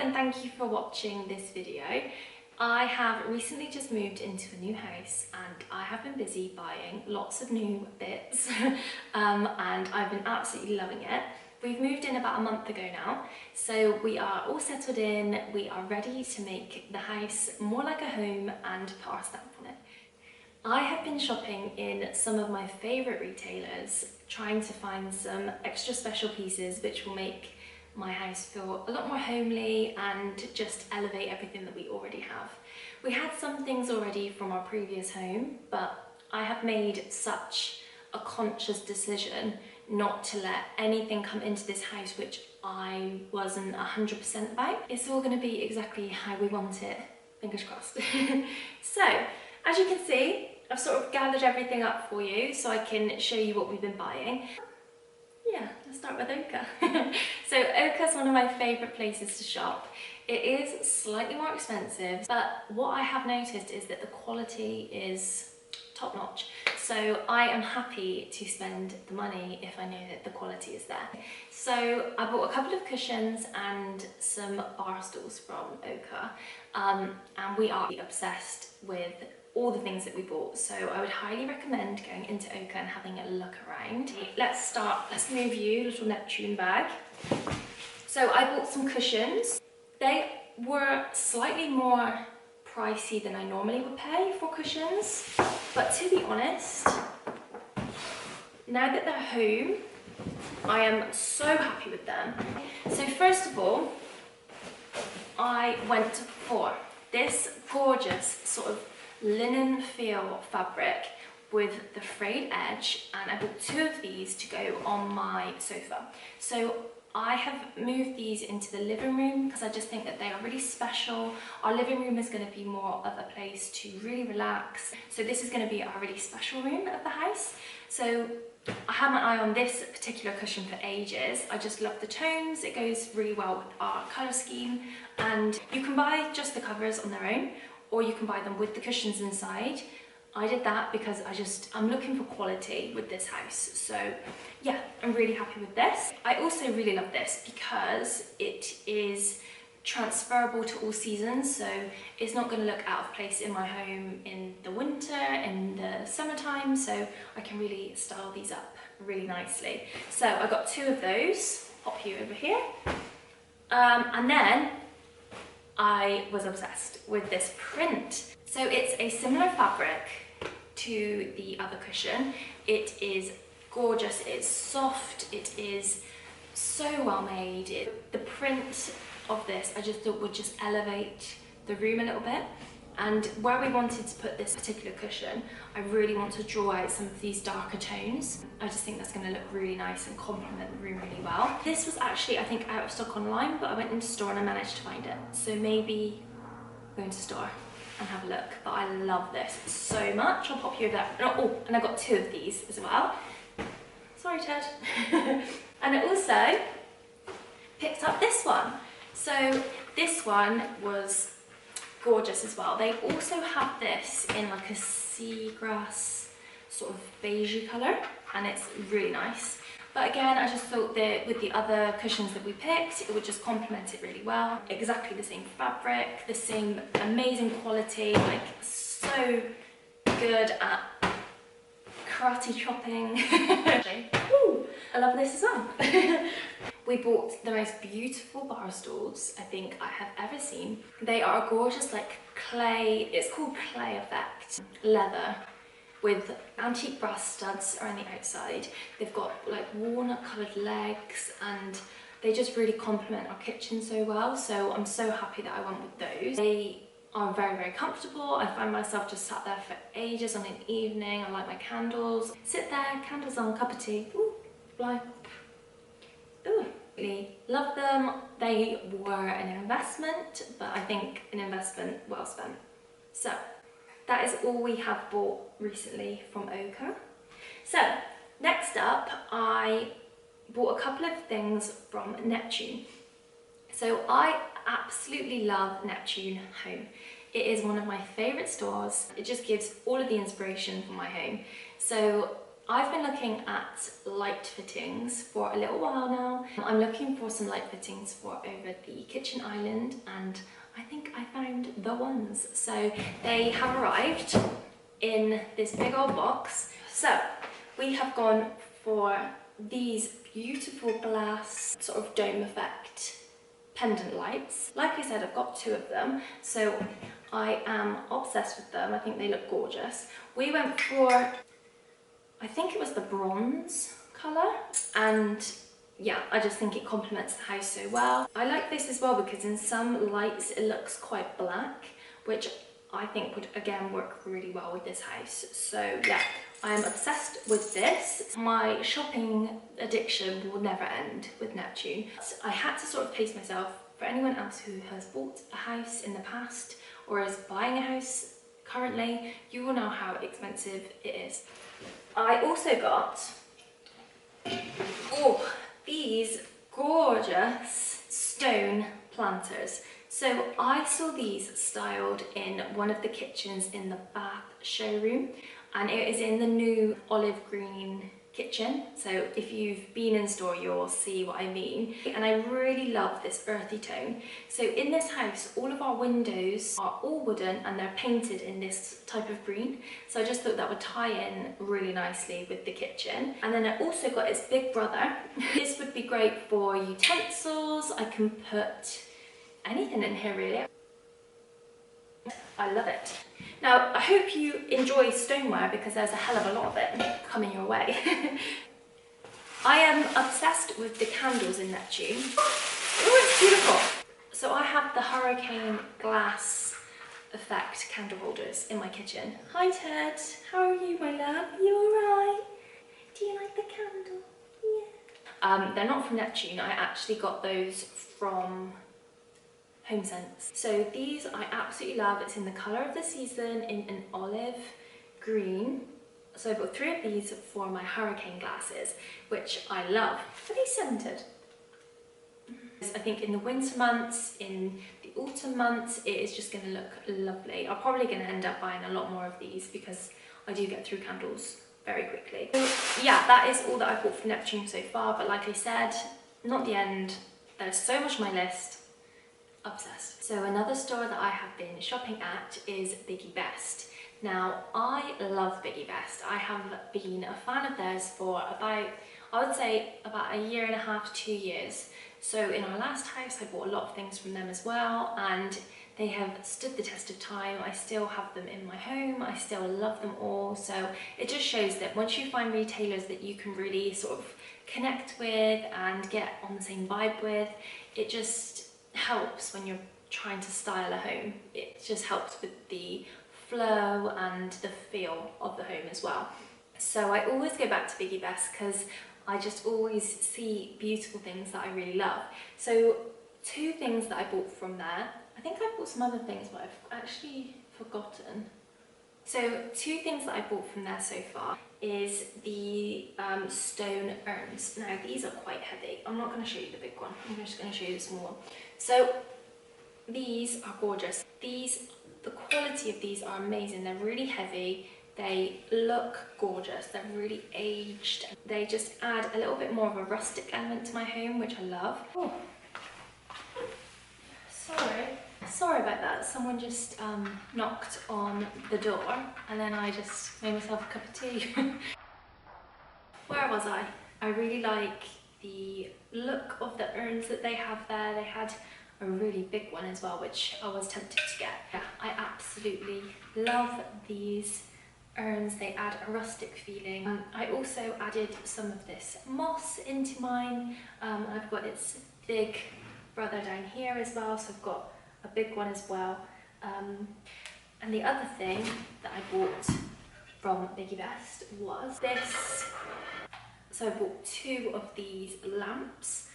and thank you for watching this video. I have recently just moved into a new house and I have been busy buying lots of new bits and I've been absolutely loving it. We've moved in about a month ago now, so we are all settled in, we are ready to make the house more like a home and put our stamp on it. I have been shopping in some of my favourite retailers, trying to find some extra special pieces which will make my house feel a lot more homely and just elevate everything that we already have. We had some things already from our previous home, but I have made such a conscious decision not to let anything come into this house which I wasn't 100% about. It's all going to be exactly how we want it, fingers crossed. So, as you can see, I've sort of gathered everything up for you so I can show you what we've been buying. Yeah, let's start with Oka. So Oka's one of my favourite places to shop. It is slightly more expensive, but what I have noticed is that the quality is top notch. So I am happy to spend the money if I know that the quality is there. So I bought a couple of cushions and some bar stools from Oka, and we are obsessed with all the things that we bought, so I would highly recommend going into Oka and having a look around. Let's move you, little Neptune bag. So I bought some cushions. They were slightly more pricey than I normally would pay for cushions, but to be honest, now that they're home, I am so happy with them. So first of all, I went for this gorgeous sort of linen feel fabric with the frayed edge, and I bought two of these to go on my sofa. So I have moved these into the living room because I just think that they are really special. Our living room is going to be more of a place to really relax, so this is going to be our really special room of the house. So I had my eye on this particular cushion for ages. I just love the tones, it goes really well with our colour scheme, and you can buy just the covers on their own, or you can buy them with the cushions inside. I did that because I'm looking for quality with this house. So yeah, I'm really happy with this. I also really love this because it is transferable to all seasons, so it's not going to look out of place in my home in the winter, in the summertime, so I can really style these up really nicely. So I got two of those, pop you over here, and then I was obsessed with this print. So it's a similar fabric to the other cushion. It is gorgeous, it's soft, it is so well made. The print of this I just thought would just elevate the room a little bit, and where we wanted to put this particular cushion, I really want to draw out some of these darker tones. I just think that's going to look really nice and complement the room really well. This was actually, I think, out of stock online, but I went into store and I managed to find it, so maybe go into store and have a look. But I love this so much. I'll pop you over that. Oh, and I got two of these as well. Sorry, Ted. And I also picked up this one. So this one was gorgeous as well. They also have this in like a seagrass sort of beigey colour, and it's really nice. But again, I just thought that with the other cushions that we picked, it would just complement it really well. Exactly the same fabric, the same amazing quality, like so good at karate chopping. Ooh, I love this as well. We bought the most beautiful bar stools I think I have ever seen. They are a gorgeous like clay, it's called clay effect, leather, with antique brass studs around the outside. They've got like walnut coloured legs, and they just really complement our kitchen so well. So I'm so happy that I went with those. They are very, very comfortable. I find myself just sat there for ages on an evening. I light my candles, sit there, candles on, cup of tea. Ooh, fly. Ooh, really love them. They were an investment, but I think an investment well spent. So that is all we have bought recently from Oka. So next up, I bought a couple of things from Neptune. So I absolutely love Neptune Home. It is one of my favourite stores. It just gives all of the inspiration for my home. So I've been looking at light fittings for a little while now. I'm looking for some light fittings for over the kitchen island, and I think I found the ones. So they have arrived in this big old box. So we have gone for these beautiful glass sort of dome effect pendant lights. Like I said, I've got 2 of them, so I am obsessed with them. I think they look gorgeous. We went for, I think it was the bronze colour, and yeah, I just think it complements the house so well. I like this as well because in some lights it looks quite black, which I think would again work really well with this house. So yeah, I am obsessed with this. My shopping addiction will never end with Neptune. I had to sort of pace myself. For anyone else who has bought a house in the past or is buying a house currently, you will know how expensive it is. I also got these gorgeous stone planters. So I saw these styled in one of the kitchens in the Bath showroom, and it is in the new olive green kitchen. So if you've been in store, you'll see what I mean. And I really love this earthy tone. So in this house, all of our windows are all wooden and they're painted in this type of green. So I just thought that would tie in really nicely with the kitchen. And then I also got its big brother. This would be great for utensils. I can put anything in here really. I love it. Now, I hope you enjoy stoneware because there's a hell of a lot of it coming your way. I am obsessed with the candles in Neptune. Oh, it's beautiful. So I have the hurricane glass effect candle holders in my kitchen. Hi Ted, how are you, my love? You alright? Do you like the candle? Yeah. They're not from Neptune. I actually got those from HomeSense. So these I absolutely love. It's in the colour of the season, in an olive green. So I've got 3 of these for my hurricane glasses, which I love. Are they scented? I think in the winter months, in the autumn months, it is just going to look lovely. I'm probably going to end up buying a lot more of these because I do get through candles very quickly. So yeah, that is all that I've bought from Neptune so far, but like I said, not the end. There's so much on my list. Obsessed. So another store that I have been shopping at is Biggie Best. Now, I love Biggie Best. I have been a fan of theirs for about, I would say, about 1.5 years, 2 years. So in our last house, I bought a lot of things from them as well, and they have stood the test of time. I still have them in my home. I still love them all. So it just shows that once you find retailers that you can really sort of connect with and get on the same vibe with, it just helps when you're trying to style a home. It just helps with the flow and the feel of the home as well. So I always go back to Biggie Best because I just always see beautiful things that I really love. So 2 things that I bought from there. I think I bought some other things, but I've actually forgotten. So 2 things that I bought from there so far is the stone urns. Now these are quite heavy. I'm not going to show you the big one. I'm just going to show you the small one. So these are gorgeous. The quality of these are amazing. They're really heavy. They look gorgeous. They're really aged. They just add a little bit more of a rustic element to my home, which I love. Oh, sorry about that. Someone just knocked on the door and then I just made myself a cup of tea. Where was I? I really like the look of the urns that they have there. They had a really big one as well, which I was tempted to get. Yeah, I absolutely love these urns. They add a rustic feeling. I also added some of this moss into mine. I've got its big brother down here as well, so I've got a big one as well. And the other thing that I bought from Biggie Best was this. So I bought 2 of these lamps.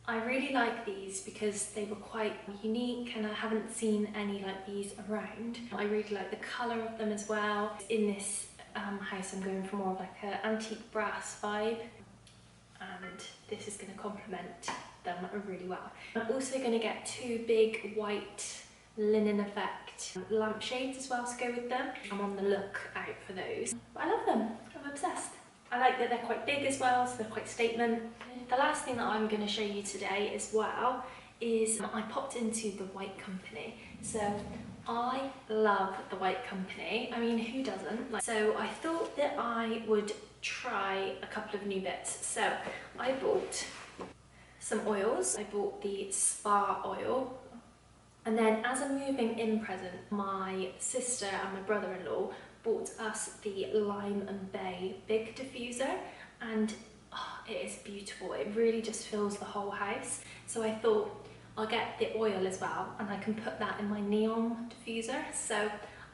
I really like these because they were quite unique and I haven't seen any like these around. I really like the colour of them as well. In this house I'm going for more of like an antique brass vibe, and this is going to complement them really well. I'm also going to get 2 big white linen effect lampshades as well to go with them. I'm on the lookout for those. But I love them. I'm obsessed. I like that they're quite big as well, so they're quite statement. The last thing that I'm going to show you today as well is I popped into the White Company. So I love the White Company. I mean, who doesn't? So I thought that I would try a couple of new bits. So I bought some oils. I bought the Spa oil. And then as a moving in present, my sister and my brother-in-law bought us the Lime and Bay Big Diffuser, and oh, it is beautiful. It really just fills the whole house. So I thought I'll get the oil as well, and I can put that in my neon diffuser. So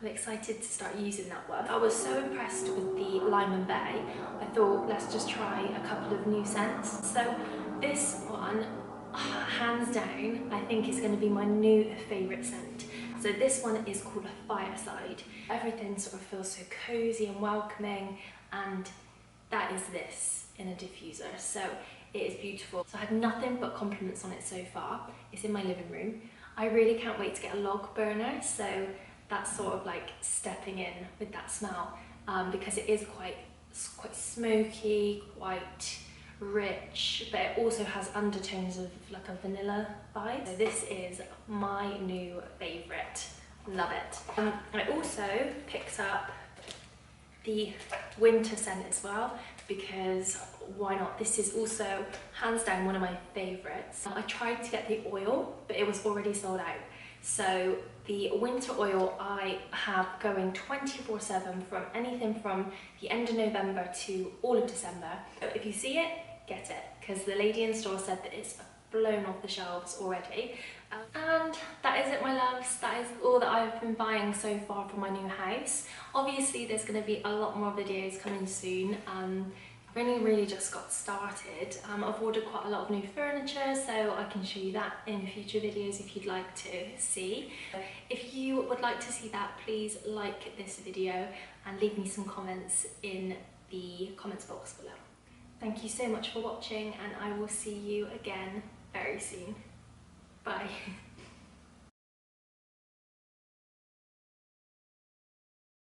I'm excited to start using that one. I was so impressed with the Lime and Bay, I thought let's just try a couple of new scents. So this one, hands down, I think is going to be my new favourite scent. So this one is called a Fireside. Everything sort of feels so cosy and welcoming, and that is this in a diffuser. So it is beautiful. So I had nothing but compliments on it so far. It's in my living room. I really can't wait to get a log burner, so that's sort of like stepping in with that smell, because it is quite smoky, quite rich, but it also has undertones of like a vanilla vibe. So this is my new favourite. Love it. I also picked up the winter scent as well, because why not? This is also hands down one of my favourites. I tried to get the oil, but it was already sold out. So the winter oil I have going 24/7 from anything from the end of November to all of December. So if you see it, get it, because the lady in store said that it's blown off the shelves already. And that is it, my loves. That is all that I've been buying so far for my new house. Obviously there's going to be a lot more videos coming soon. I've only really just got started. I've ordered quite a lot of new furniture, so I can show you that in future videos if you'd like to see. If you would like to see that, please like this video and leave me some comments in the comments box below. Thank you so much for watching, and I will see you again very soon. Bye.